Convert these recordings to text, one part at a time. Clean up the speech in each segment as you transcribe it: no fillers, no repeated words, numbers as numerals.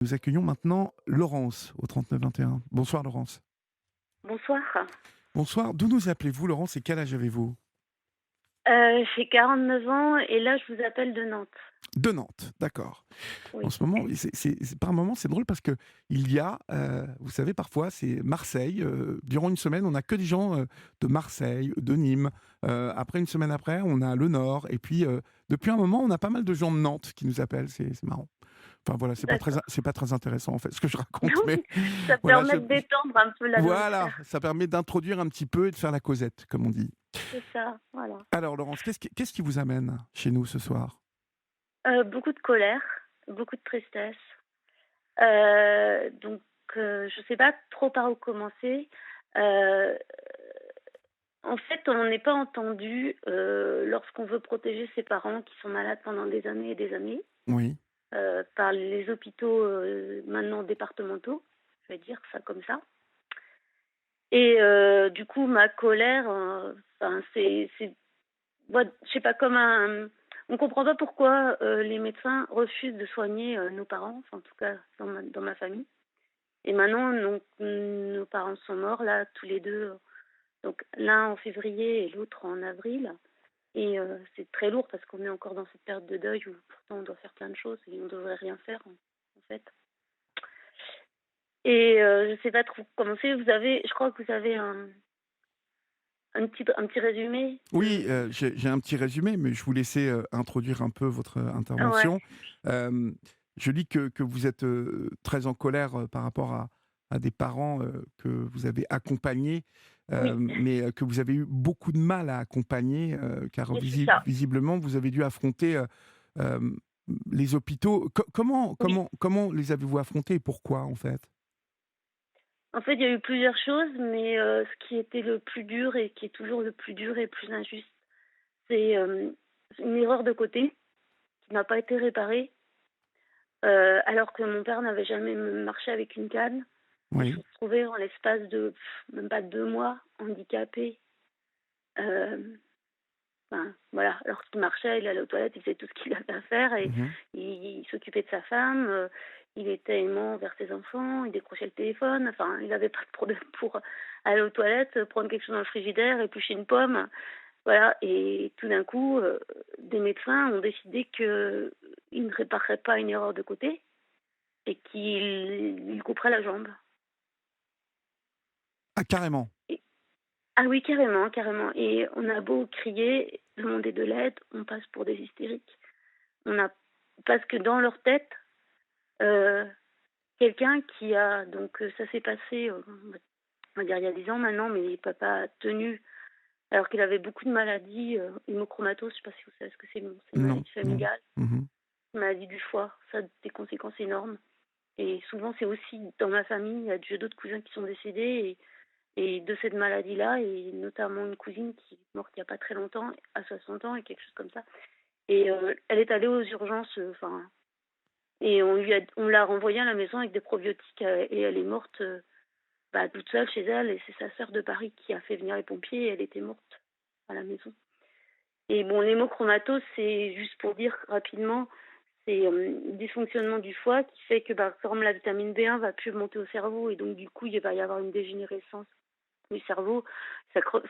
Nous accueillons maintenant Laurence au 39 21. Bonsoir Laurence. Bonsoir. Bonsoir. D'où nous appelez-vous Laurence et quel âge avez-vous? J'ai 49 ans et là, je vous appelle de Nantes. De Nantes, d'accord. En Oui. ce moment, par moment, c'est drôle parce que il y a, vous savez, parfois, c'est Marseille. Durant une semaine, on n'a que des gens de Marseille, de Nîmes. Après, une semaine après, on a le Nord. Et puis, depuis un moment, on a pas mal de gens de Nantes qui nous appellent. C'est marrant. Enfin voilà, D'accord. c'est pas très intéressant en fait ce que je raconte, Non, mais mais ça voilà, permet de détendre un peu voilà, l'atmosphère. ça permet d'introduire un petit peu et de faire la causette, comme on dit. C'est ça, voilà. Alors Laurence, qu'est-ce qui vous amène chez nous ce soir? Beaucoup de colère, beaucoup de tristesse. Donc, je sais pas trop par où commencer. Heu, En fait, on n'est pas entendu, lorsqu'on veut protéger ses parents qui sont malades pendant des années et des années, Oui. par les hôpitaux, maintenant départementaux, je vais dire ça comme ça. Et du coup, ma colère, enfin, c'est moi, je sais pas, comme un on comprend pas pourquoi, les médecins refusent de soigner, nos parents, enfin, en tout cas, dans ma famille. Et maintenant, donc, nos parents sont morts, là, tous les 2, donc l'un en février et l'autre en avril. Et c'est très lourd parce qu'on est encore dans cette période de deuil où pourtant on doit faire plein de choses et on devrait rien faire, en fait. Et je sais pas trop comment commencer. Je crois que vous avez un petit résumé Oui, de. j'ai un petit résumé, mais je vous laissais introduire un peu votre Ouais, intervention. Euh, je lis que vous êtes très en colère par rapport à des parents que vous avez accompagnés, oui, mais que vous avez eu beaucoup de mal à accompagner, car oui, c'est ça. visiblement, vous avez dû affronter euh, les hôpitaux. Oui. Comment les avez-vous affrontés et pourquoi, en fait? En fait, il y a eu plusieurs choses, mais ce qui était le plus dur et qui est toujours le plus dur et le plus injuste, c'est, une erreur de côté qui n'a pas été réparée, alors que mon père n'avait jamais marché avec une canne. Il se Oui. retrouvait en l'espace de même pas 2 mois handicapé, hem, enfin, voilà, lorsqu'il marchait, il allait aux toilettes, il faisait tout ce qu'il avait à faire et Mhm. il s'occupait de sa femme, il était aimant envers ses enfants, il décrochait le téléphone, enfin, il avait pas de problème pour aller aux toilettes, prendre quelque chose dans le frigidaire, éplucher une pomme, voilà. Et tout d'un coup, des médecins ont décidé qu'ils ne répareraient pas une erreur de côté et qu'ils lui couperaient la jambe. Ah, carrément. Et ah oui, carrément, carrément. Et on a beau crier, demander de l'aide, on passe pour des hystériques. On a Parce que dans leur tête, heu, quelqu'un qui a donc ça s'est passé, on va dire il y a 10 ans maintenant, mais papa a tenu alors qu'il avait beaucoup de maladies, hémochromatose, je sais pas si vous savez ce que c'est? Bon, c'est une Non, maladie non. familiale, Mhm. maladie du foie, ça a des conséquences énormes. Et souvent, c'est aussi dans ma famille, j'ai d'autres cousins qui sont décédés et de cette maladie-là, et notamment une cousine qui est morte il y a pas très longtemps, à 60 ans et quelque chose comme ça. Et elle est allée aux urgences, enfin, et on l'a renvoyée à la maison avec des probiotiques, et elle est morte, bah, toute seule chez elle, et c'est sa sœur de Paris qui a fait venir les pompiers et elle était morte à la maison. Et bon, l'hémochromatose, c'est juste pour dire rapidement, c'est, dysfonctionnement du foie qui fait que, bah, par exemple, la vitamine B1 va plus monter au cerveau et donc du coup, il va y avoir une dégénérescence du cerveau.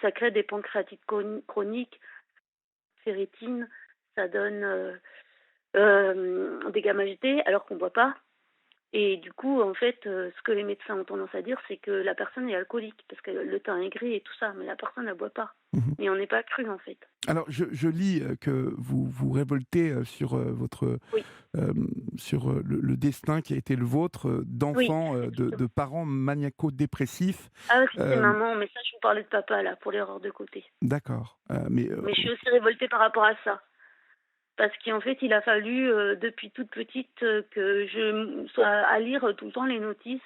Ça crée des pancréatites chroniques, ferritine, ça donne, des gamma-GT alors qu'on ne boit pas. Et du coup, en fait, ce que les médecins ont tendance à dire, c'est que la personne est alcoolique parce que le teint est gris et tout ça, mais la personne ne boit pas. Mhm. Mais on n'est pas cru, en fait. Alors, je lis que vous vous révoltez sur votre Oui, sur le destin qui a été le vôtre oui, d'enfants, de exactement. parents maniaco-dépressifs. Ah, c'était Euh, maman, mais ça, je vous parlais de papa, là, pour l'erreur de côté. d'accord. Mais Mais je suis aussi révoltée par rapport à ça. Parce qu'en fait, il a fallu, depuis toute petite, que je sois à lire tout le temps les notices.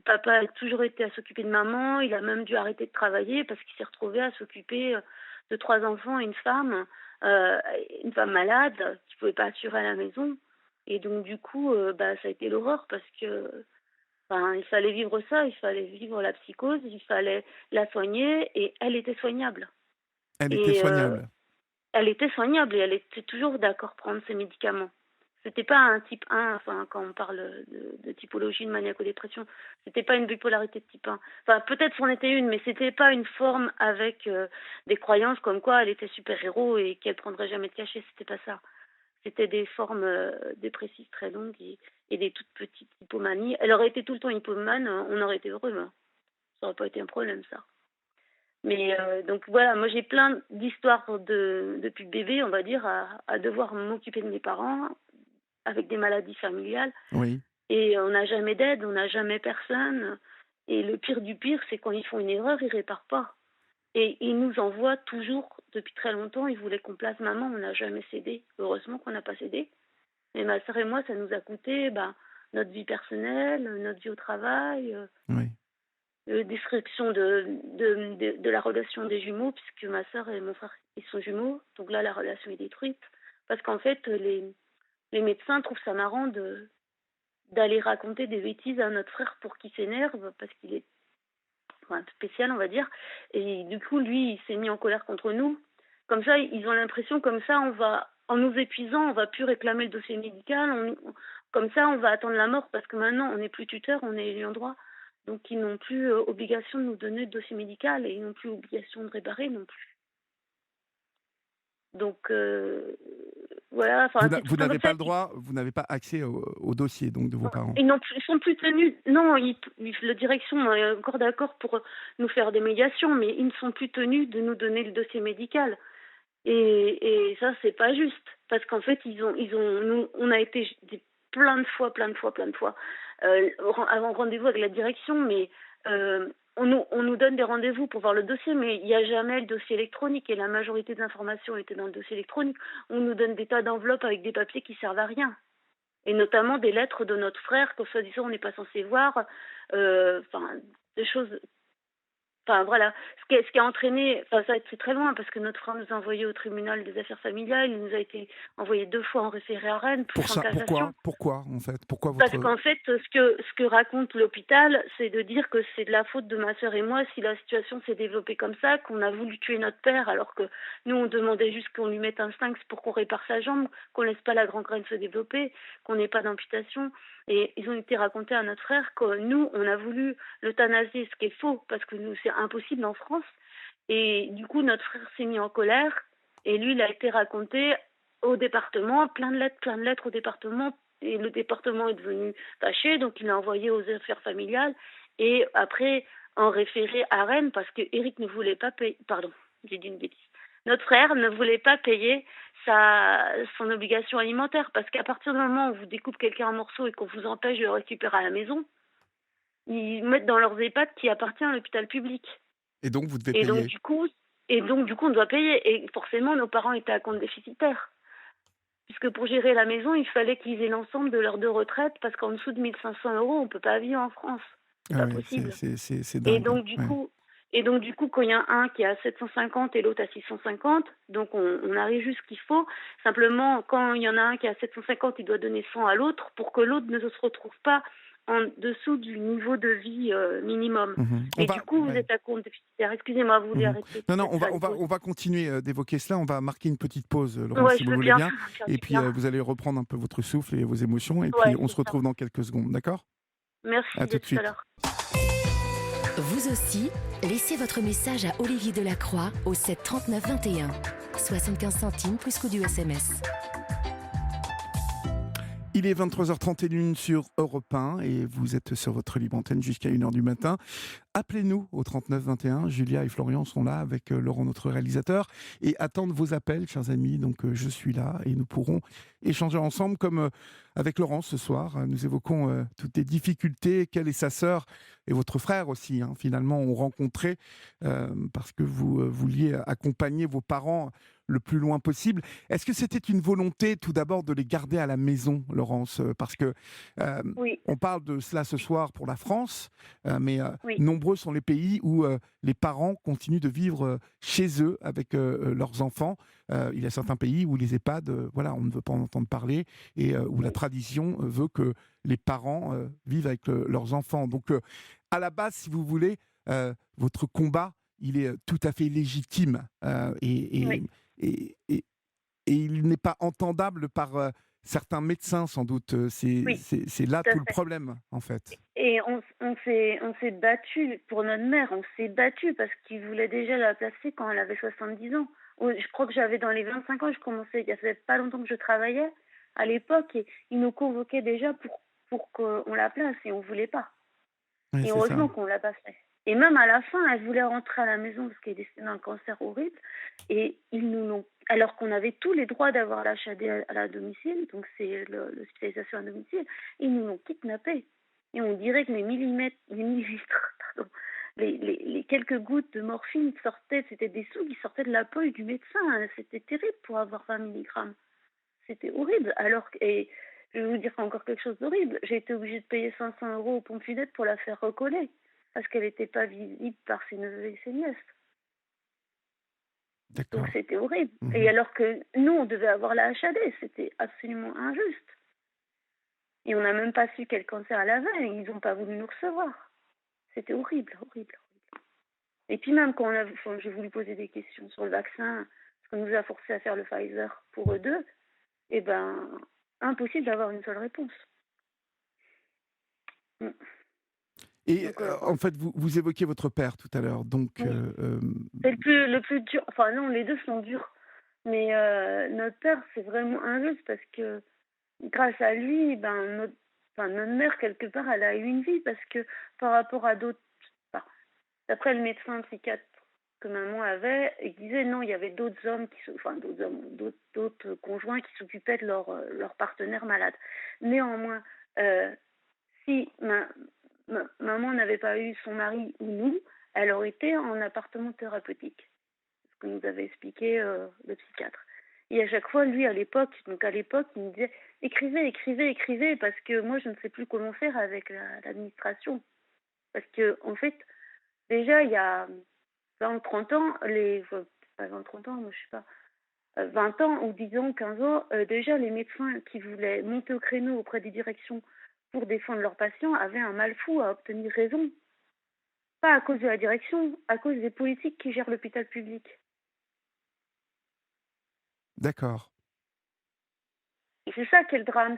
Papa a toujours été à s'occuper de maman. Il a même dû arrêter de travailler parce qu'il s'est retrouvé à s'occuper de 3 enfants et euh, une femme malade qui pouvait pas assurer à la maison. Et donc, du coup, bah, ça a été l'horreur parce que, enfin, il fallait vivre ça, il fallait vivre la psychose, il fallait la soigner et elle était soignable. elle était Et soignable. elle était soignable et elle était toujours d'accord prendre ses médicaments. C'était pas un type 1, enfin, quand on parle de typologie de maniaco-dépression, c'était pas une bipolarité de type 1. Enfin, peut-être c'en était une, mais c'était pas une forme avec des croyances comme quoi elle était super-héros et qu'elle prendrait jamais de cachet, c'était pas ça. C'était des formes dépressives très longues et des toutes petites hypomanies. Elle aurait été tout le temps hypomane, on aurait été heureux, hein. Ça aurait pas été un problème, ça. Mais donc voilà, moi j'ai plein d'histoires depuis bébé, on va dire, à devoir m'occuper de mes parents avec des maladies familiales Oui. et on n'a jamais d'aide, on n'a jamais personne et le pire du pire, c'est quand ils font une erreur, ils réparent pas et ils nous envoient toujours depuis très longtemps, ils voulaient qu'on place maman, on n'a jamais cédé. Heureusement qu'on n'a pas cédé. Mais ma sœur et moi, ça nous a coûté, notre vie personnelle, notre vie au travail, Oui. destruction de la relation des jumeaux, puisque ma sœur et mon frère, ils sont jumeaux. Donc là, la relation est détruite. Parce qu'en fait, les médecins trouvent ça marrant d'aller raconter des bêtises à notre frère pour qu'il s'énerve, parce qu'il est spécial, on va dire. Et du coup, lui, il s'est mis en colère contre nous. Comme ça, ils ont l'impression, comme ça, en nous épuisant, on va plus réclamer le dossier médical. Comme ça, on va attendre la mort, parce que maintenant, on n'est plus tuteur, on est ayant droit. Donc, ils n'ont plus obligation de nous donner le dossier médical et ils n'ont plus obligation de réparer non plus. Donc, voilà, enfin, c'est tout Vous un n'avez comme pas ça. le droit, vous n'avez pas accès au dossier donc de vos parents. Ils sont plus tenus. Non, la direction est encore d'accord pour nous faire des médiations, mais ils ne sont plus tenus de nous donner le dossier médical. Et ça, c'est pas juste, parce qu'en fait, on a été plein de fois, avant rendez-vous avec la direction, mais on nous donne des rendez-vous pour voir le dossier, mais il n'y a jamais le dossier électronique, et la majorité des informations étaient dans le dossier électronique. On nous donne des tas d'enveloppes avec des papiers qui servent à rien, et notamment des lettres de notre frère que soi-disant on n'est pas censé voir, enfin, des choses. Enfin voilà, ce qui a entraîné, enfin ça c'est très loin parce que notre frère nous a envoyés au tribunal des affaires familiales, il nous a été envoyé 2 fois en référé à Rennes, plus Pour en ça, cassation. pourquoi en fait? Pourquoi Parce votre qu'en fait, ce que raconte l'hôpital, c'est de dire que c'est de la faute de ma sœur et moi si la situation s'est développée comme ça, qu'on a voulu tuer notre père alors que nous on demandait juste qu'on lui mette un sphinx pour qu'on répare sa jambe, qu'on laisse pas la gangrène se développer, qu'on n'ait pas d'amputation. Et ils ont été racontés à notre frère que nous on a voulu l'euthanasier, ce qui est faux parce que nous c'est impossible en France. Et du coup notre frère s'est mis en colère et lui il a été raconté au département, plein de lettres au département. Et le département est devenu fâché, donc il l'a envoyé aux affaires familiales et après en référé à Rennes parce que Eric ne voulait pas payer. Pardon, j'ai dit une bêtise. Notre frère ne voulait pas payer son obligation alimentaire parce qu'à partir du moment où on vous découpe quelqu'un en morceaux et qu'on vous empêche de le récupérer à la maison, ils mettent dans leurs EHPAD qui appartient à l'hôpital public. et donc vous devez Et donc payer? du coup, on doit payer. Et forcément, nos parents étaient à compte déficitaire. Puisque pour gérer la maison, il fallait qu'ils aient l'ensemble de leurs 2 retraites, parce qu'en dessous de 1 500 €, on ne peut pas vivre en France. C'est Ah pas oui, possible. c'est Et dingue, donc du ouais. coup quand il y a un qui est à 750 et l'autre à 650, donc on arrive juste ce qu'il faut. Simplement, quand il y en a un qui est à 750, il doit donner 100 à l'autre pour que l'autre ne se retrouve pas en dessous du niveau de vie minimum. Mmh. On Et va du coup, vous ouais. êtes à compte déficitaire. Excusez-moi, vous voulez Mmh. arrêter Non, non, peut-être ça une pause? on va continuer, d'évoquer cela. On va marquer une petite pause, Laurence, Ouais, si je vous le veux voulez bien, bien ça va me faire et du puis, bien. vous allez reprendre un peu votre souffle et vos émotions et puis Ouais, on c'est se ça. retrouve dans quelques secondes, d'accord? À Merci, tout à de tout à suite. l'heure. Vous aussi, laissez votre message à Olivier Delacroix au 7 39 21. 75 centimes plus coût du SMS. Il est 23h31 sur Europe 1 et vous êtes sur votre libre antenne jusqu'à 1h du matin. Appelez-nous au 39 21. Julia et Florian sont là avec Laurent, notre réalisateur, et attendent vos appels, chers amis. Donc je suis là et nous pourrons échanger ensemble comme avec Laurent ce soir. Nous évoquons toutes les difficultés qu'elle et sa sœur et votre frère aussi, hein, finalement, ont rencontrées parce que vous vouliez accompagner vos parents le plus loin possible. Est-ce que c'était une volonté tout d'abord de les garder à la maison, Laurence? Parce que euh, Oui, on parle de cela ce soir pour la France, mais oui. nombreux sont les pays où les parents continuent de vivre chez eux avec leurs enfants. Il y a certains pays où les EHPAD, voilà, on ne veut pas en entendre parler et où la Oui. tradition veut que les parents vivent avec leurs enfants. Donc, à la base, si vous voulez, votre combat, il est tout à fait légitime et Oui. et, et, et il n'est pas entendable par certains médecins, sans doute. Oui, C'est là tout à tout le fait. problème, en fait. Et on s'est battu pour notre mère, on s'est battu parce qu'ils voulaient déjà la placer quand elle avait 70 ans. Je crois que j'avais dans les 25 ans, je commençais, il y avait pas longtemps que je travaillais à l'époque et ils nous convoquaient déjà pour qu'on la place et on voulait pas. Oui, Et c'est ça. heureusement qu'on l'a pas fait. Et même à la fin, elle voulait rentrer à la maison parce qu'elle est décédée d'un cancer horrible. Et ils nous l'ont. Alors qu'on avait tous les droits d'avoir l'HAD à la domicile, donc c'est l'hospitalisation à domicile, ils nous l'ont kidnappée. Et on dirait que les millilitres, pardon, les quelques gouttes de morphine sortaient, c'était des sous qui sortaient de la poche du médecin. C'était terrible pour avoir 20 milligrammes. C'était horrible. Et je vais vous dire encore quelque chose d'horrible. J'ai été obligée de payer 500 € aux pompes funèbres pour la faire recoller. Parce qu'elle n'était pas visible par ses neveux et ses nièces. Donc D'accord. c'était horrible. Et Mhm. alors que nous, on devait avoir la HAD. C'était absolument injuste. Et on n'a même pas su quel cancer elle avait. Ils n'ont pas voulu nous recevoir. C'était horrible, horrible. Et puis même quand j'ai voulu poser des questions sur le vaccin, parce qu'on nous a forcé à faire le Pfizer pour eux deux, eh ben, impossible d'avoir une seule réponse. Mm. Et Donc en voilà. fait, vous évoquiez votre père tout à l'heure. Donc, Oui. C'est le plus dur. Enfin non, les deux sont durs. Mais notre père, c'est vraiment injuste parce que grâce à lui, notre mère, quelque part, elle a eu une vie parce que par rapport à d'autres, enfin, d'après le médecin psychiatre que maman avait, il disait non, il y avait d'autres hommes d'autres hommes, d'autres conjoints qui s'occupaient de leur partenaire malade. Néanmoins, si maman n'avait pas eu son mari ou nous, elle aurait été en appartement thérapeutique, ce que nous avait expliqué le psychiatre. Et à chaque fois, lui, à l'époque, il me disait écrivez, écrivez, écrivez, parce que moi, je ne sais plus comment faire avec l'administration. Parce que, en fait, déjà, il y a 20 30 ans, pas 20 30 ans, moi, je sais pas, 20 ans ou disons 15 ans, déjà, les médecins qui voulaient monter au créneau auprès des directions pour défendre leurs patients avaient un mal fou à obtenir raison. Pas à cause de la direction, à cause des politiques qui gèrent l'hôpital public. d'accord. Et c'est ça qui est le drame.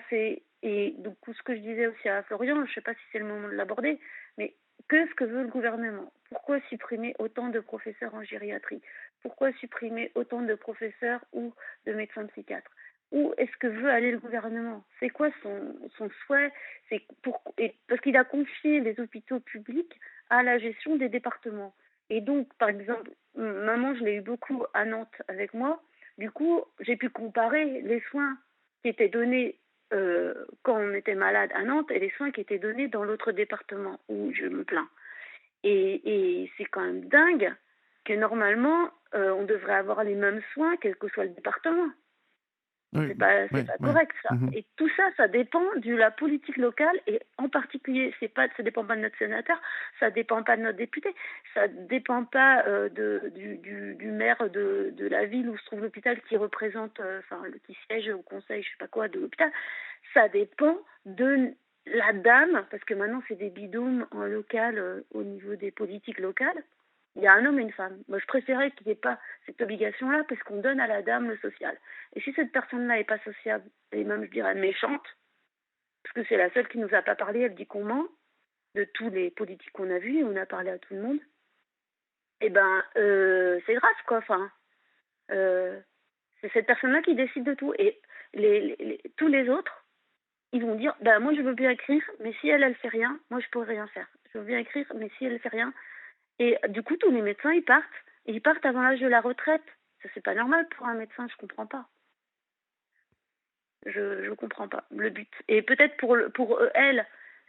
Et donc, ce que je disais aussi à Florian, je ne sais pas si c'est le moment de l'aborder, mais qu'est-ce que veut le gouvernement? Pourquoi supprimer autant de professeurs en gériatrie? Pourquoi supprimer autant de professeurs ou de médecins psychiatres? Où est-ce que veut aller le gouvernement? C'est quoi son souhait? Parce qu'il a confié les hôpitaux publics à la gestion des départements. Et donc, par exemple, maman, je l'ai eu beaucoup à Nantes avec moi. Du coup, j'ai pu comparer les soins qui étaient donnés quand on était malade à Nantes et les soins qui étaient donnés dans l'autre département où je me plains. Et c'est quand même dingue que normalement, on devrait avoir les mêmes soins quel que soit le département. Oui, C'est pas oui. correct ça. Mhm. Et tout ça, ça dépend de la politique locale et en particulier, ça dépend pas de notre sénateur, ça dépend pas de notre député, ça dépend pas du maire de la ville où se trouve l'hôpital qui représente, qui siège au conseil, je sais pas quoi, de l'hôpital. Ça dépend de la dame, parce que maintenant c'est des bidômes en local au niveau des politiques locales. Il y a un homme et une femme. Moi, je préférais qu'il n'y ait pas cette obligation-là parce qu'on donne à la dame le social. Et si cette personne-là n'est pas sociable, et même je dirais méchante, parce que c'est la seule qui nous a pas parlé, elle dit qu'on ment, de tous les politiques qu'on a vus, et on a parlé à tout le monde, eh ben, c'est grave, quoi. Enfin, euh, c'est cette personne-là qui décide de tout. Et tous les autres, ils vont dire, bah, moi, je veux bien écrire, mais si elle fait rien, moi, je pourrais rien faire. Je veux bien écrire, mais si elle fait rien. Et du coup, tous les médecins, ils partent. Et ils partent avant l'âge de la retraite. Ça, c'est pas normal pour un médecin, je comprends pas. Je comprends pas le but. Et peut-être pour elle,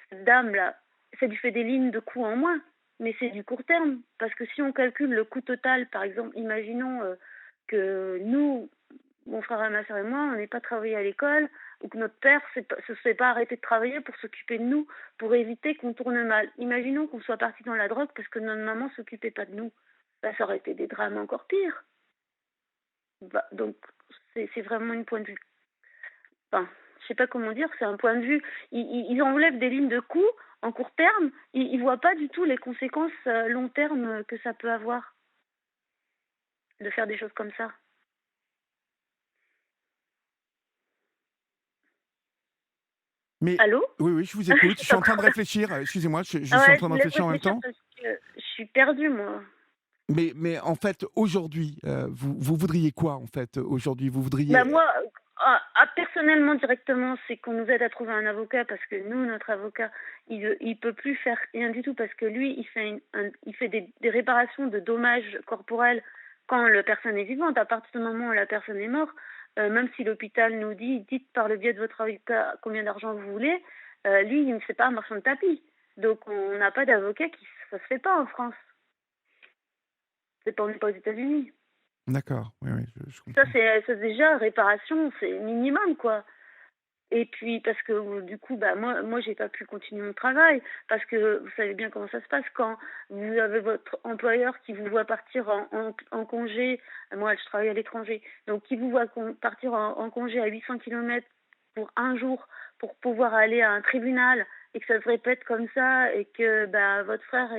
cette dame-là, ça lui fait des lignes de coûts en moins, mais c'est du court terme. Parce que si on calcule le coût total, par exemple, imaginons que nous, mon frère et ma soeur et moi, on n'ait pas travaillé à l'école, ou que notre père se soit pas arrêté de travailler pour s'occuper de nous, pour éviter qu'on tourne mal. Imaginons qu'on soit parti dans la drogue parce que notre maman s'occupait pas de nous. Bah, ça aurait été des drames encore pires. Bah, donc, c'est vraiment une point de vue. Enfin, je sais pas comment dire, c'est un point de vue. Ils enlèvent des lignes de coût en court terme. Ils voient pas du tout les conséquences long terme que ça peut avoir de faire des choses comme ça. Mais Allô? oui, oui, je vous écoute. Je suis en train de réfléchir. Excusez-moi, je suis en Ouais, train je de vous laisse réfléchir en même réfléchir temps. parce que je suis perdue, moi. Mais en fait, aujourd'hui, vous voudriez quoi, en fait, aujourd'hui? Vous Bah, voudriez moi, personnellement, directement, c'est qu'on nous aide à trouver un avocat parce que nous, notre avocat, il peut plus faire rien du tout parce que lui, il fait des réparations de dommages corporels quand la personne est vivante. À partir du moment où la personne est morte, même si l'hôpital nous dit, dites par le biais de votre avocat combien d'argent vous voulez, lui, il ne fait pas un marchand de tapis. Donc, on n'a pas d'avocat ça se fait pas en France. C'est pas, on n'est pas aux États-Unis. d'accord, oui, oui, je Ça, comprends. c'est déjà réparation, c'est minimum, quoi. Et puis parce que du coup, bah moi j'ai pas pu continuer mon travail parce que vous savez bien comment ça se passe quand vous avez votre employeur qui vous voit partir en congé. Moi, je travaille à l'étranger, donc qui vous voit partir en congé à 800 kilomètres pour un jour pour pouvoir aller à un tribunal et que ça se répète comme ça et que bah votre frère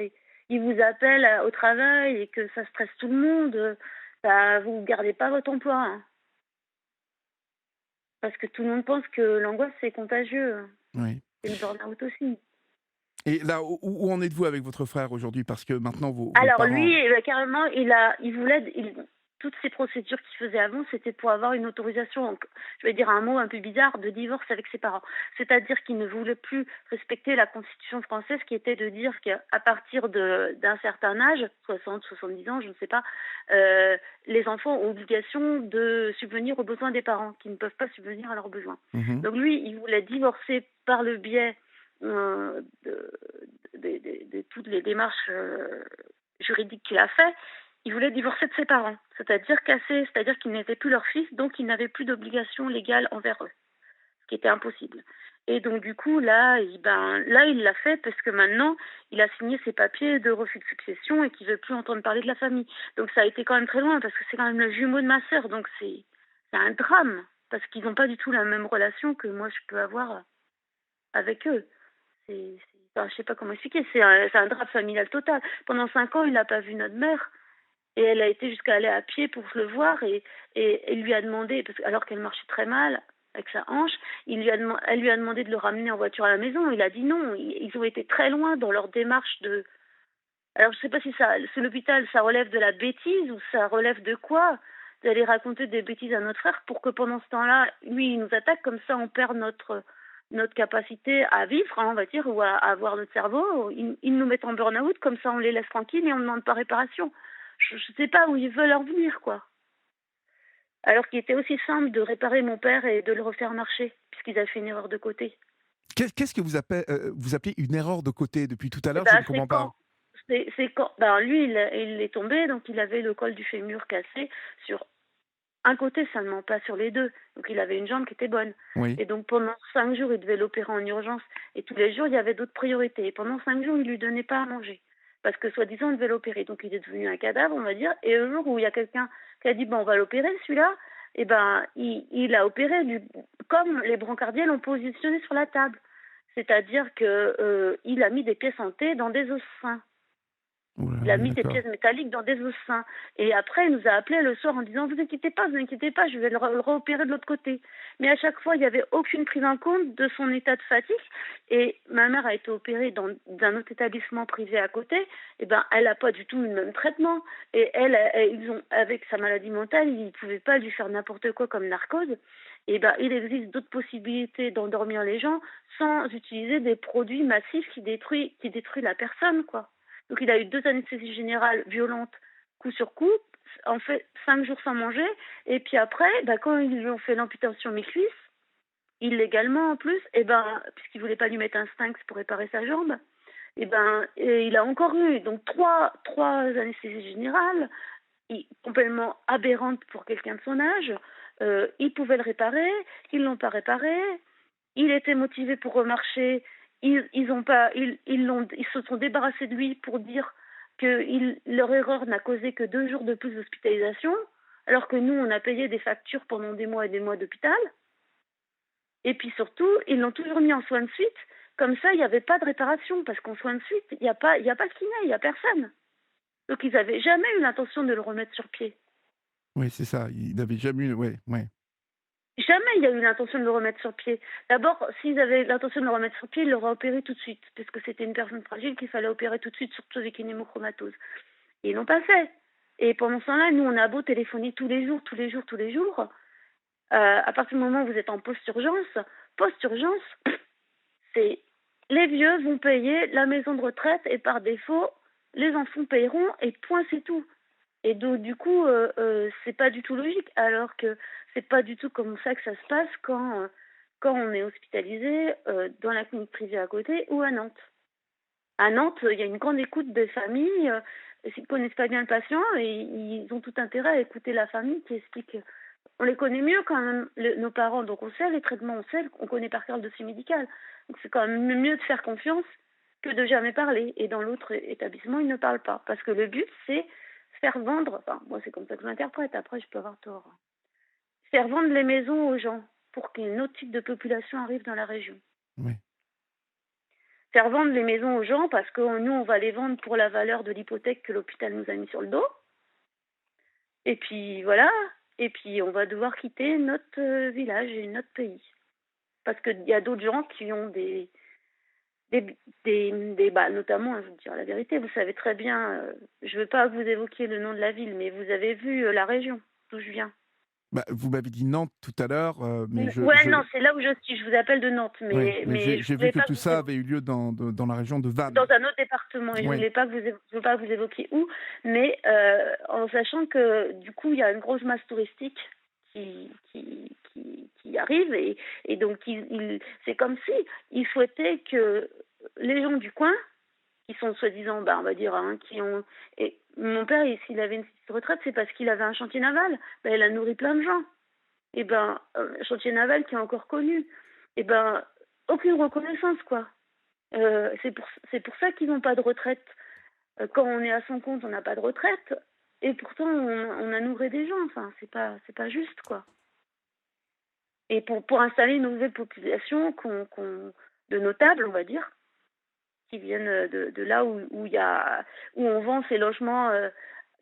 il vous appelle au travail et que ça stresse tout le monde. Bah vous gardez pas votre emploi, hein. Parce que tout le monde pense que l'angoisse, c'est contagieux, hein. Oui. Et le burn-out aussi. Et là, où en êtes-vous avec votre frère aujourd'hui? Parce que maintenant vos Alors lui, parents carrément, il voulait, toutes ces procédures qu'il faisait avant, c'était pour avoir une autorisation, je vais dire un mot un peu bizarre, de divorce avec ses parents. C'est-à-dire qu'il ne voulait plus respecter la Constitution française qui était de dire qu'à partir d'un certain âge, 60, 70 ans, je ne sais pas, les enfants ont obligation de subvenir aux besoins des parents, qui ne peuvent pas subvenir à leurs besoins. mmh. Donc lui, il voulait divorcer par le biais de, de toutes les démarches juridiques qu'il a fait. Il voulait divorcer de ses parents, c'est-à-dire casser, c'est-à-dire qu'ils n'étaient plus leurs fils, donc il n'avait plus d'obligation légale envers eux, ce qui était impossible. Et donc du coup là, il l'a fait parce que maintenant il a signé ses papiers de refus de succession et qu'il veut plus entendre parler de la famille. Donc ça a été quand même très loin parce que c'est quand même le jumeau de ma sœur, donc c'est un drame parce qu'ils n'ont pas du tout la même relation que moi je peux avoir avec eux. Enfin, je sais pas comment expliquer, c'est un drame familial total. Pendant 5 ans, il n'a pas vu notre mère. Et elle a été jusqu'à aller à pied pour le voir et lui a demandé, alors qu'elle marchait très mal avec sa hanche, elle lui a demandé de le ramener en voiture à la maison. Il a dit non. Ils ont été très loin dans leur démarche de. Alors je sais pas si c'est l'hôpital, ça relève de la bêtise ou ça relève de quoi d'aller raconter des bêtises à notre frère pour que pendant ce temps-là, lui, il nous attaque comme ça, on perd notre capacité à vivre, hein, on va dire, ou à avoir notre cerveau. Ils nous mettent en burn-out, comme ça on les laisse tranquilles et on ne demande pas réparation. Je ne sais pas où ils veulent en venir, quoi. Alors qu'il était aussi simple de réparer mon père et de le refaire marcher, puisqu'ils avaient fait une erreur de côté. Qu'est-ce que vous appelez une erreur de côté? Depuis tout à Et l'heure, je ben, ne comprends pas. c'est quand, ben, lui, il est tombé, donc il avait le col du fémur cassé sur un côté seulement, pas sur les deux. Donc il avait une jambe qui était bonne. Oui. Et donc pendant 5 jours, il devait l'opérer en urgence. Et tous les jours, il y avait d'autres priorités. Et pendant 5 jours, il lui donnait pas à manger. Parce que soi-disant, on devait l'opérer. Donc il est devenu un cadavre, on va dire. Et un jour où il y a quelqu'un qui a dit, bon, on va l'opérer, celui-là, et ben, il a opéré comme les brancardiers l'ont positionné sur la table. C'est-à-dire que il a mis des pièces en T dans des os sains. Ouh là, Il a oui, mis des d'accord. pièces métalliques dans des os sains. Et après, il nous a appelé le soir en disant vous inquiétez pas, je vais le réopérer de l'autre côté. Mais à chaque fois, il n'y avait aucune prise en compte de son état de fatigue. Et ma mère a été opérée dans un autre établissement privé à côté. Et ben, elle n'a pas du tout le même traitement. Et ils ont, avec sa maladie mentale, ils ne pouvaient pas lui faire n'importe quoi comme narcose. Et ben, il existe d'autres possibilités d'endormir les gens sans utiliser des produits massifs qui détruisent la personne, quoi. Donc il a eu 2 anesthésies générales violentes, coup sur coup, en fait 5 jours sans manger. Et puis après, quand ils lui ont fait l'amputation mi-cuisse, illégalement en plus, puisqu'ils ne voulaient pas lui mettre un sphinx pour réparer sa jambe, et il a encore eu donc trois anesthésies générales, complètement aberrantes pour quelqu'un de son âge. Ils pouvaient le réparer, ils ne l'ont pas réparé. Il était motivé pour remarcher. Ils se sont débarrassés de lui pour dire que leur erreur n'a causé que 2 jours de plus d'hospitalisation, alors que nous, on a payé des factures pendant des mois et des mois d'hôpital. Et puis surtout, ils l'ont toujours mis en soins de suite. Comme ça, il n'y avait pas de réparation, parce qu'en soins de suite, il n'y a pas de kiné, il n'y a personne. Donc ils n'avaient jamais eu l'intention de le remettre sur pied. Oui, c'est ça. Il n'avait jamais eu. Ouais, ouais. Jamais il y a eu l'intention de le remettre sur pied. D'abord, s'ils avaient l'intention de le remettre sur pied, ils l'auraient opéré tout de suite, parce que c'était une personne fragile qu'il fallait opérer tout de suite, surtout avec une hémochromatose. Et ils l'ont pas fait. Et pendant ce temps-là, nous, on a beau téléphoner tous les jours, tous les jours, tous les jours. À partir du moment où vous êtes en post-urgence, c'est les vieux vont payer la maison de retraite et par défaut, les enfants paieront et point, c'est tout. Et donc, du coup, c'est pas du tout logique, alors que c'est pas du tout comme ça que ça se passe quand on est hospitalisé dans la clinique privée à côté ou à Nantes. À Nantes, il y a une grande écoute des familles. S'ils ne connaissent pas bien le patient, et ils ont tout intérêt à écouter la famille qui explique. On les connaît mieux quand même, nos parents, donc on sait les traitements, on connaît par cœur le dossier médical. Donc c'est quand même mieux de faire confiance que de jamais parler. Et dans l'autre établissement, ils ne parlent pas. Parce que le but, c'est faire vendre, enfin, moi c'est comme ça que je l'interprète, après je peux avoir tort, faire vendre les maisons aux gens pour qu'un autre type de population arrive dans la région. Oui. Faire vendre les maisons aux gens parce que nous, on va les vendre pour la valeur de l'hypothèque que l'hôpital nous a mis sur le dos. Et puis voilà, et puis on va devoir quitter notre village et notre pays. Parce qu'il y a d'autres gens qui ont notamment, je vais vous dire la vérité, vous savez très bien, je ne veux pas que vous évoquiez le nom de la ville, mais vous avez vu la région d'où je viens. Bah, vous m'avez dit Nantes tout à l'heure, mais Non, c'est là où je suis, je vous appelle de Nantes, ouais, mais j'ai vu que tout ça avait eu lieu dans la région de Vannes. dans un autre département, et je ne Oui. voulais pas que je veux pas vous évoquiez où, mais en sachant que du coup il y a une grosse masse touristique qui arrive, et donc c'est comme si ils souhaitaient que les gens du coin, qui sont soi-disant, on va dire, qui ont... Et mon père, s'il avait une petite retraite, c'est parce qu'il avait un chantier naval. Il a nourri plein de gens. Et chantier naval qui est encore connu. Aucune reconnaissance, quoi. C'est pour ça qu'ils n'ont pas de retraite. Quand on est à son compte, on n'a pas de retraite. Et pourtant, on a nourri des gens. Enfin, c'est pas juste, quoi. Et pour installer une nouvelle population de notables, on va dire, qui viennent de là où on vend ces logements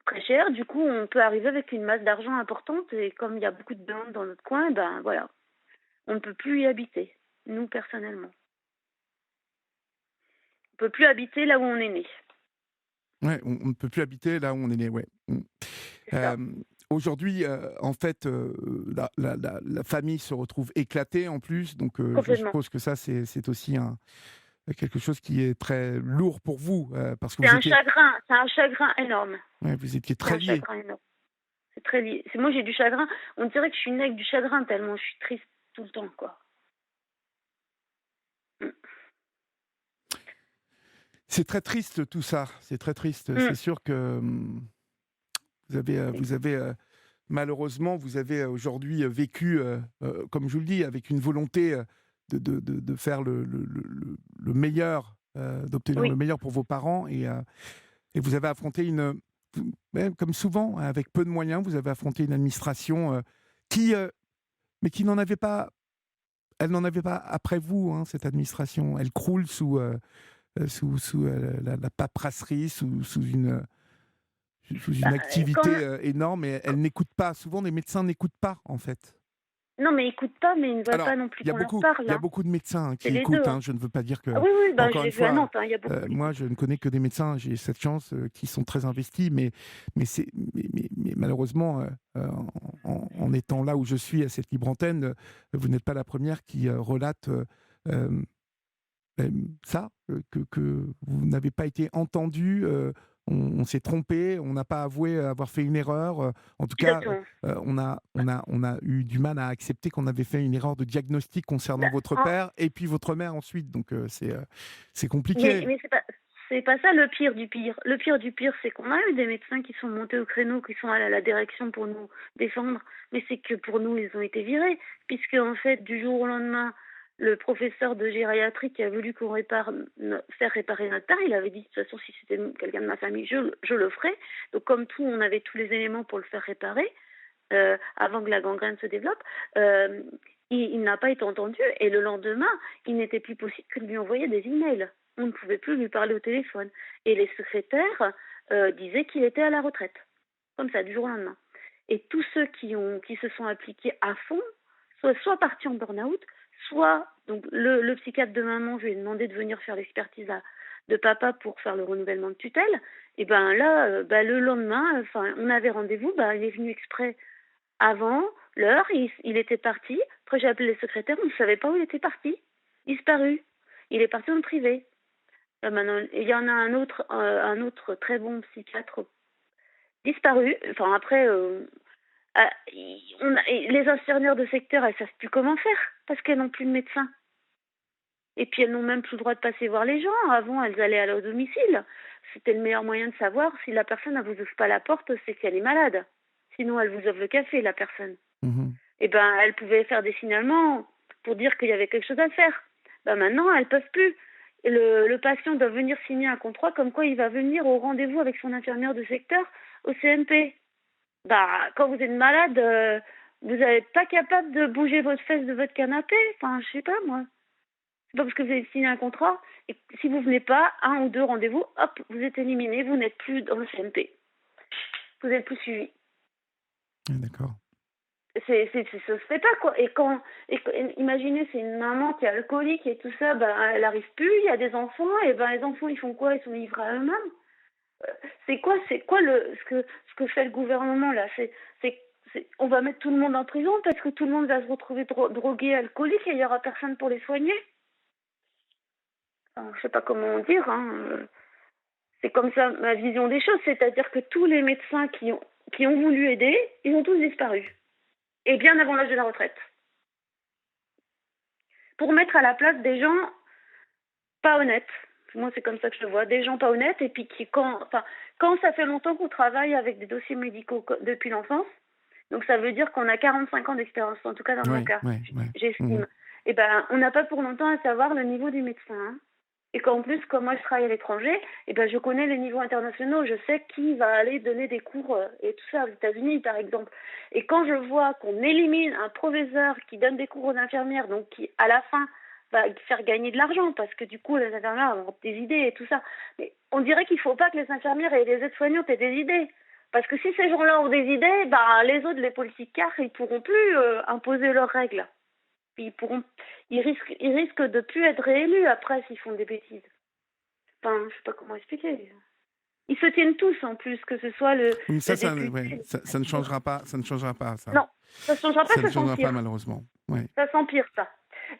très cher. Du coup, on peut arriver avec une masse d'argent importante, et comme il y a beaucoup de demandes dans notre coin, voilà, on ne peut plus y habiter, nous personnellement. On ne peut plus habiter là où on est né. Ouais, on ne peut plus habiter là où on est né, ouais. Aujourd'hui, en fait, la famille se retrouve éclatée en plus, donc je suppose que ça, c'est aussi quelque chose qui est très lourd pour vous, parce que c'est un chagrin énorme. Ouais, vous étiez très liés. C'est très lié. Moi, j'ai du chagrin. On dirait que je suis née avec du chagrin tellement je suis triste tout le temps, quoi. C'est très triste tout ça. C'est très triste. C'est sûr que vous avez malheureusement, vous avez aujourd'hui vécu, comme je vous le dis, avec une volonté de faire le meilleur, d'obtenir le meilleur pour vos parents, et vous avez affronté comme souvent, avec peu de moyens, vous avez affronté une administration mais qui n'en avait pas. Elle n'en avait pas après vous, hein, cette administration. Elle croule sous la paperasserie, sous une activité énorme, et elle n'écoute pas. Souvent, les médecins n'écoutent pas, en fait. Non, mais ils n'écoutent pas, mais ils ne veulent pas non plus qu'on leur parle. Il y a beaucoup de médecins qui écoutent. Je ne veux pas dire que... Ah oui, encore j'ai une vu fois, à Nantes, il y a beaucoup. Moi, je ne connais que des médecins, j'ai cette chance, qui sont très investis, mais malheureusement, en étant là où je suis, à cette libre antenne, vous n'êtes pas la première qui relate ça, que vous n'avez pas été entendu, on s'est trompé, on n'a pas avoué avoir fait une erreur. En tout cas, on a eu du mal à accepter qu'on avait fait une erreur de diagnostic concernant votre père et puis votre mère ensuite. Donc c'est compliqué. Mais c'est pas ça le pire du pire. Le pire du pire, c'est qu'on a eu des médecins qui sont montés au créneau, qui sont allés à la direction pour nous défendre. Mais c'est que pour nous, ils ont été virés, puisque en fait, du jour au lendemain, le professeur de gériatrie qui a voulu qu'on faire réparer notre père, il avait dit de toute façon, si c'était quelqu'un de ma famille, je le ferais. Donc comme tout, on avait tous les éléments pour le faire réparer avant que la gangrène se développe. Il n'a pas été entendu, et le lendemain, il n'était plus possible que de lui envoyer des emails. On ne pouvait plus lui parler au téléphone. Et les secrétaires disaient qu'il était à la retraite. Comme ça, du jour au lendemain. Et tous ceux qui se sont appliqués à fond, soit parti en burn-out, soit donc le psychiatre de maman, je lui ai demandé de venir faire l'expertise de papa pour faire le renouvellement de tutelle. Et ben là, le lendemain, on avait rendez-vous, il est venu exprès avant l'heure, il était parti. Après j'ai appelé les secrétaires, on ne savait pas où il était parti, disparu. Il est parti en privé. Là, maintenant, il y en a un autre très bon psychiatre disparu. Enfin après, les infirmières de secteur, elles savent plus comment faire parce qu'elles n'ont plus de médecin. Et puis elles n'ont même plus le droit de passer voir les gens. Avant, elles allaient à leur domicile. C'était le meilleur moyen de savoir si la personne ne vous ouvre pas la porte, c'est qu'elle est malade. Sinon, elle vous offre le café, la personne. Mhm. Et elle pouvait faire des signalements pour dire qu'il y avait quelque chose à faire. Maintenant, elles peuvent plus. Et le patient doit venir signer un contrat comme quoi il va venir au rendez-vous avec son infirmière de secteur au CMP. Quand vous êtes malade, vous n'êtes pas capable de bouger votre fesse de votre canapé. Enfin, je sais pas, moi. C'est pas parce que vous avez signé un contrat et si vous venez pas, 1 ou 2 rendez-vous, hop, vous êtes éliminé, vous n'êtes plus dans le CMP. Vous n'êtes plus suivi. D'accord. Ça se fait pas, quoi. Imaginez, c'est une maman qui est alcoolique et tout ça, elle arrive plus, il y a des enfants, et les enfants, ils font quoi? Ils sont livrés à eux-mêmes. C'est quoi ce que fait le gouvernement, là? On va mettre tout le monde en prison parce que tout le monde va se retrouver drogué, alcoolique, et il y aura personne pour les soigner. Enfin, je sais pas comment dire, hein. C'est comme ça ma vision des choses, c'est-à-dire que tous les médecins qui ont voulu aider, ils ont tous disparu. Et bien avant l'âge de la retraite. Pour mettre à la place des gens pas honnêtes. Moi, c'est comme ça que je le vois. Des gens pas honnêtes et puis quand ça fait longtemps qu'on travaille avec des dossiers médicaux depuis l'enfance, donc ça veut dire qu'on a 45 ans d'expérience, en tout cas dans mon cas, j'estime. Mhm. Et on n'a pas pour longtemps à savoir le niveau du médecin. Hein. Et qu'en plus, comme moi je travaille à l'étranger, je connais les niveaux internationaux, je sais qui va aller donner des cours et tout ça aux États-Unis par exemple. Et quand je vois qu'on élimine un professeur qui donne des cours aux infirmières, donc qui à la fin va faire gagner de l'argent, parce que du coup les infirmières ont des idées et tout ça. Mais on dirait qu'il ne faut pas que les infirmières et les aides-soignantes aient des idées. Parce que si ces gens-là ont des idées, les autres, les politiciens, ils ne pourront plus imposer leurs règles. Ils risquent de plus être réélus après s'ils font des bêtises. Enfin, je sais pas comment expliquer. Ils se tiennent tous en plus, que ce soit le député. Ça ne changera pas, ça. Non, ça ne changera pas, ça ne changera s'empire. pas malheureusement. Ouais. Ça s'empire, ça.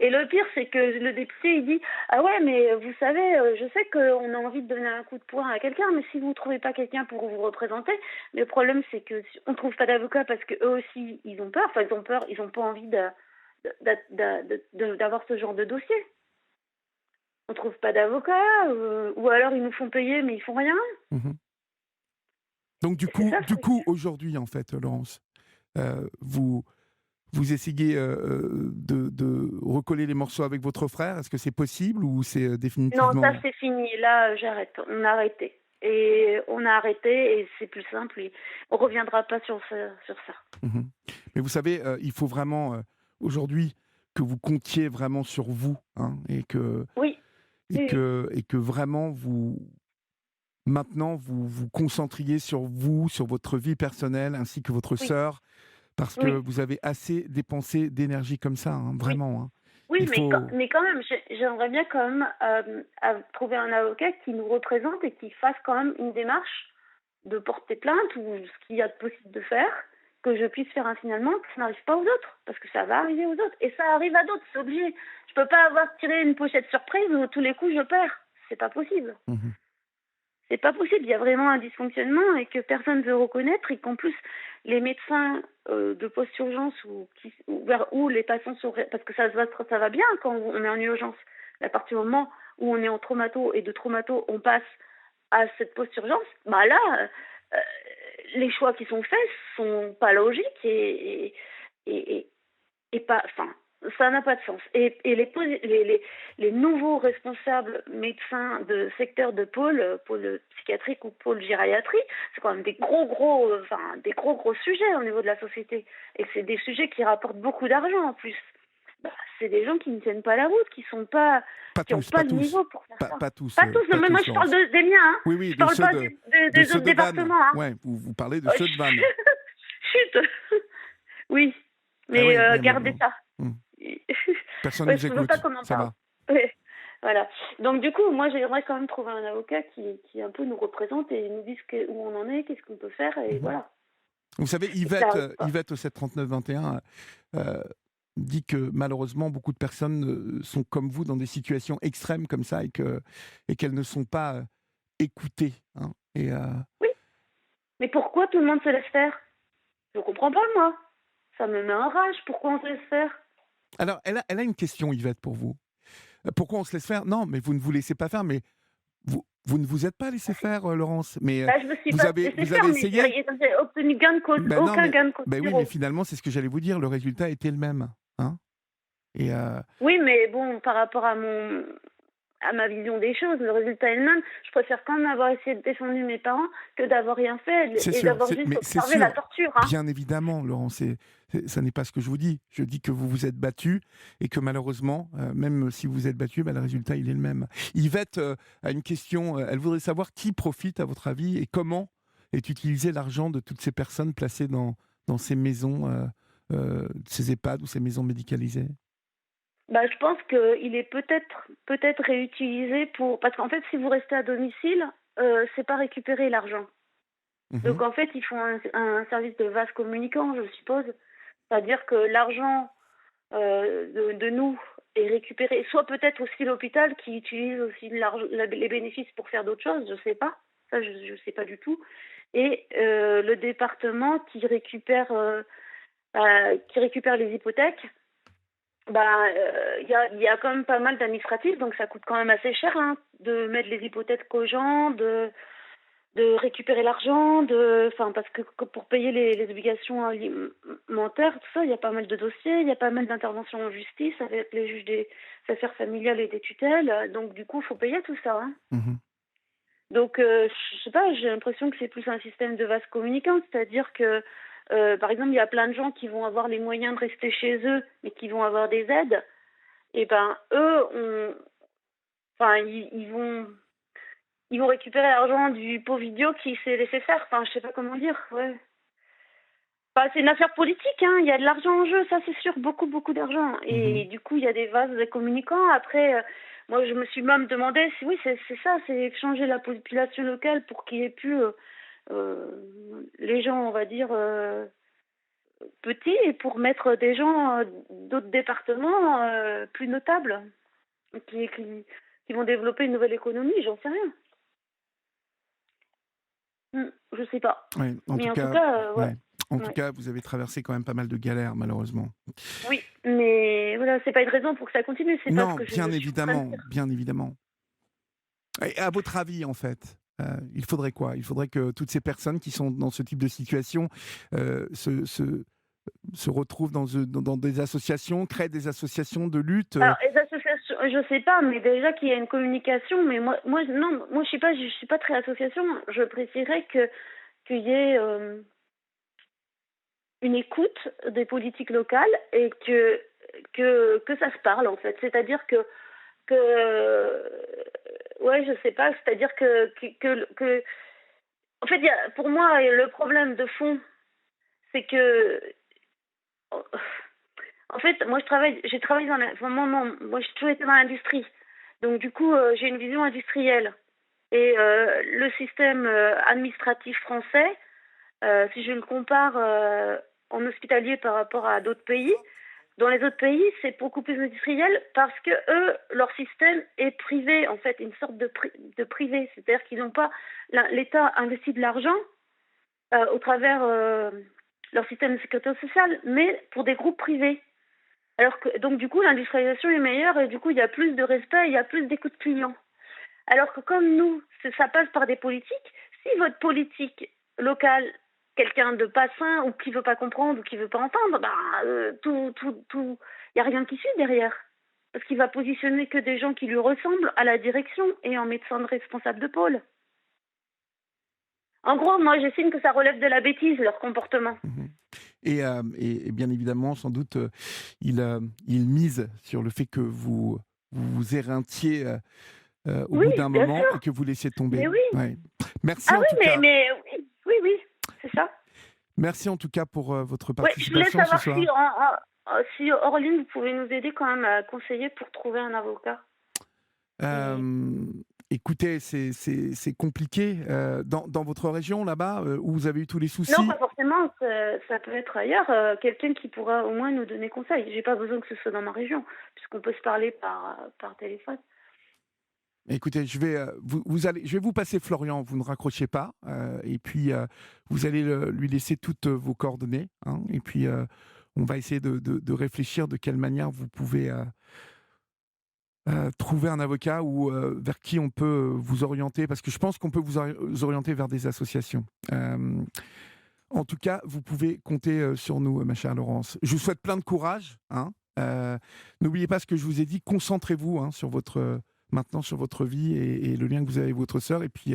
Et le pire, c'est que le député, il dit « Ah ouais, mais vous savez, je sais qu'on a envie de donner un coup de poing à quelqu'un, mais si vous ne trouvez pas quelqu'un pour vous représenter, le problème, c'est qu'on ne trouve pas d'avocat parce qu'eux aussi, ils ont peur. Enfin, ils ont peur, ils n'ont pas envie d'avoir ce genre de dossier. On ne trouve pas d'avocat, ou alors ils nous font payer, mais ils font rien. Mhm. Donc du coup, aujourd'hui, en fait, Laurence, vous essayez de recoller les morceaux avec votre frère. Est-ce que c'est possible ou c'est définitivement... Non, ça c'est fini. Là, j'arrête. On a arrêté. Et c'est plus simple. Et on ne reviendra pas sur ça. Mmh. Mais vous savez, il faut vraiment, aujourd'hui, que vous comptiez vraiment sur vous. Hein, et que vraiment, maintenant, vous vous concentriez sur vous, sur votre vie personnelle, ainsi que votre sœur. Parce que vous avez assez dépensé d'énergie comme ça, hein, vraiment. Hein. Oui, mais quand même, j'aimerais bien quand même trouver un avocat qui nous représente et qui fasse quand même une démarche de porter plainte ou ce qu'il y a de possible de faire, que je puisse faire un signalement, que ça n'arrive pas aux autres, parce que ça va arriver aux autres. Et ça arrive à d'autres, c'est obligé. Je peux pas avoir tiré une pochette surprise où tous les coups je perds. C'est pas possible. Mmh. C'est pas possible, il y a vraiment un dysfonctionnement et que personne ne veut reconnaître et qu'en plus les médecins de post-urgence vers où les patients sont... Parce que ça va bien quand on est en urgence. À partir du moment où on est en traumato et de traumato, on passe à cette post-urgence, les choix qui sont faits sont pas logiques et pas... Enfin, ça n'a pas de sens. Et les nouveaux responsables médecins de secteur de pôle psychiatrique ou pôle gériatrie, c'est quand même des gros sujets au niveau de la société. Et c'est des sujets qui rapportent beaucoup d'argent en plus. C'est des gens qui ne tiennent pas la route, qui n'ont pas le niveau pour faire ça. Pas tous. Non, mais moi je parle des miens. Hein. Oui, je parle pas des autres départements. Hein. Ouais, vous parlez de ceux de Vannes. Chut. Oui. Mais gardez ça. Personne Ouais, nous je veux pas écoute, qu'on en ça parle. va. Ouais, voilà. Donc du coup, moi j'aimerais quand même trouver un avocat qui un peu nous représente et nous dise où on en est, qu'est-ce qu'on peut faire, et Mhm. voilà. Vous savez, Et que ça arrive pas. Yvette au 739-21 dit que malheureusement, beaucoup de personnes sont comme vous dans des situations extrêmes comme ça et qu'elles ne sont pas écoutées. Hein. Oui, mais pourquoi tout le monde se laisse faire? Je comprends pas, moi. Ça me met en rage. Pourquoi on se laisse faire? Alors, elle a une question, Yvette, pour vous. Pourquoi on se laisse faire? Non, mais vous ne vous laissez pas faire, mais vous ne vous êtes pas laissé faire, Laurence. Mais Bah, je me suis pas laissé vous faire, avez mais essayé? j'ai obtenu gain de cause, Ben non, aucun gain de cause, ben oui, mais zéro. finalement, c'est ce que j'allais vous dire. Le résultat était le même. Hein. Et Oui, mais bon, par rapport à ma vision des choses, le résultat est le même. Je préfère quand même avoir essayé de défendre mes parents que d'avoir rien fait c'est et sûr, d'avoir juste mais c'est observé la sûr, torture, hein. bien évidemment, Laurent, ça n'est pas ce que je vous dis. Je dis que vous vous êtes battu et que malheureusement, même si vous vous êtes battu, ben, le résultat, il est le même. Yvette a une question. Elle voudrait savoir qui profite, à votre avis, et comment est utilisé l'argent de toutes ces personnes placées dans ces maisons, ces EHPAD ou ces maisons médicalisées. Bah, je pense qu'il est peut-être réutilisé pour... Parce qu'en fait, si vous restez à domicile, c'est pas récupérer l'argent. Mhm. Donc en fait, ils font un service de vase communicant, je suppose. C'est-à-dire que l'argent de nous est récupéré, soit peut-être aussi l'hôpital qui utilise aussi les bénéfices pour faire d'autres choses, je sais pas. Ça, je sais pas du tout. Et le département qui récupère les hypothèques, bah, il y a quand même pas mal d'administratifs, donc ça coûte quand même assez cher, hein, de mettre les hypothèques aux gens, de récupérer l'argent, enfin, parce que pour payer les obligations alimentaires, tout ça, il y a pas mal de dossiers, il y a pas mal d'interventions en justice avec les juges des affaires familiales et des tutelles, donc du coup, il faut payer tout ça, hein. Mhm. Donc, je sais pas, j'ai l'impression que c'est plus un système de vase communicant, c'est-à-dire que, par exemple, il y a plein de gens qui vont avoir les moyens de rester chez eux, mais qui vont avoir des aides, et ben, enfin, ils vont récupérer l'argent du pauvre idiot qui s'est laissé faire. Enfin, je sais pas comment dire. Ouais. Enfin, c'est une affaire politique, hein. Il y a de l'argent en jeu, ça c'est sûr, beaucoup, beaucoup d'argent. Et Mhm. du coup, il y a des vases communicants. Après, moi, je me suis même demandé si oui, c'est ça, c'est changer la population locale pour qu'il y ait plus les gens, on va dire, petits, et pour mettre des gens d'autres départements plus notables qui vont développer une nouvelle économie, j'en sais rien. Je sais pas. Ouais, Mais en tout cas, ouais. ouais. En tout Ouais. cas, vous avez traversé quand même pas mal de galères, malheureusement. Oui, mais voilà, c'est pas une raison pour que ça continue, c'est pas ce Non, que je bien suis en train de évidemment, dire. bien évidemment. Et à votre avis, en fait, il faudrait quoi? Il faudrait que toutes ces personnes qui sont dans ce type de situation euh, se, se, se retrouvent dans des associations, créent des associations de lutte. Alors, les associations, je sais pas, mais déjà qu'il y a une communication, mais non, moi je suis pas très association. Je préférerais qu'il y ait une écoute des politiques locales et que ça se parle en fait. C'est-à-dire que ouais, je sais pas, c'est-à-dire que en fait, pour moi, le problème de fond, c'est que en fait, moi j'ai travaillé moi j'ai toujours été dans l'industrie. Donc du coup, j'ai une vision industrielle. Et le système administratif français, si je le compare en hospitalier par rapport à d'autres pays, dans les autres pays, c'est beaucoup plus industriel parce que eux, leur système est privé, en fait, une sorte de privé. C'est-à-dire qu'ils n'ont pas... L'État investit de l'argent au travers leur système de sécurité sociale, mais pour des groupes privés. Alors que, donc du coup, l'industrialisation est meilleure et du coup, il y a plus de respect, il y a plus d'écoute client. Alors que comme nous, ça passe par des politiques, si votre politique locale, quelqu'un de pas sain ou qui veut pas comprendre ou qui veut pas entendre, il y a rien qui suit derrière. Parce qu'il va positionner que des gens qui lui ressemblent à la direction et en médecin de responsable de pôle. En gros, moi, j'estime que ça relève de la bêtise, leur comportement. Mhm. Et bien évidemment, sans doute, il mise sur le fait que vous éreintiez au Oui, bout d'un bien moment sûr. et que vous laissiez tomber. Mais oui. Ouais. Merci Ah en oui, tout cas. mais oui, c'est ça. Merci en tout cas pour votre Ouais, je voulais participation ce savoir soir. si Si Orline, vous pouvez nous aider quand même à conseiller pour trouver un avocat. Et Écoutez, c'est compliqué dans votre région là-bas où vous avez eu tous les non, soucis. pas forcément, ça peut être ailleurs, quelqu'un qui pourra au moins nous donner conseil. J'ai pas besoin que ce soit dans ma région, puisqu'on peut se parler par téléphone. Écoutez, je vais vous passer Florian, vous ne raccrochez pas, et puis vous allez lui laisser toutes vos coordonnées, hein, et puis on va essayer de réfléchir de quelle manière vous pouvez trouver un avocat ou vers qui on peut vous orienter, parce que je pense qu'on peut vous orienter vers des associations. En tout cas, vous pouvez compter sur nous, ma chère Laurence. Je vous souhaite plein de courage. Hein. N'oubliez pas ce que je vous ai dit. Concentrez-vous hein, maintenant sur votre vie et le lien que vous avez avec votre sœur. Et puis,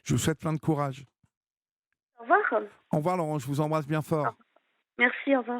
je vous souhaite plein de courage. Au revoir. Au revoir, Laurence. Je vous embrasse bien fort. Merci, au revoir.